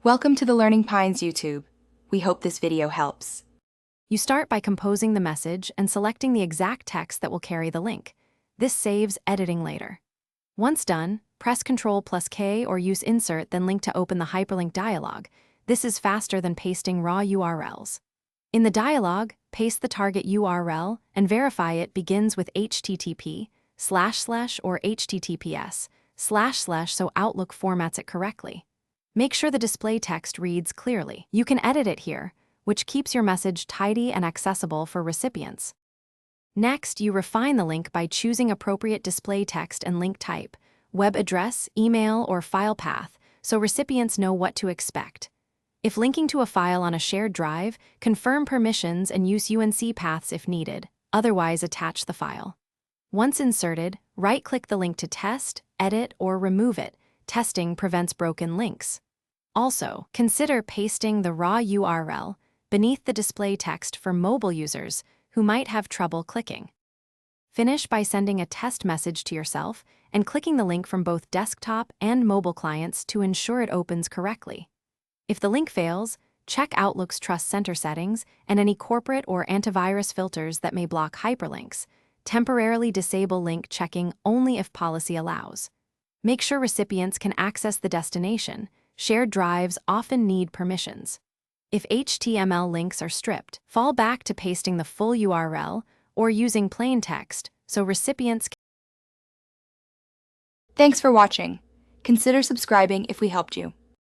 Welcome to the Learning Pines YouTube. We hope this video helps. You start by composing the message and selecting the exact text that will carry the link. This saves editing later. Once done, press Ctrl+K or use Insert then Link to open the hyperlink dialog. This is faster than pasting raw URLs. In the dialog, paste the target URL and verify it begins with http// or https// so Outlook formats it correctly. Make sure the display text reads clearly. You can edit it here, which keeps your message tidy and accessible for recipients. Next, you refine the link by choosing appropriate display text and link type, web address, email, or file path, so recipients know what to expect. If linking to a file on a shared drive, confirm permissions and use UNC paths if needed, otherwise attach the file. Once inserted, right-click the link to test, edit, or remove it. Testing prevents broken links. Also, consider pasting the raw URL beneath the display text for mobile users who might have trouble clicking. Finish by sending a test message to yourself and clicking the link from both desktop and mobile clients to ensure it opens correctly. If the link fails, check Outlook's Trust Center settings and any corporate or antivirus filters that may block hyperlinks. Temporarily disable link checking only if policy allows. Make sure recipients can access the destination. Shared drives often need permissions. If HTML links are stripped, fall back to pasting the full URL or using plain text so recipients can. Thanks for watching. Consider subscribing if we helped you.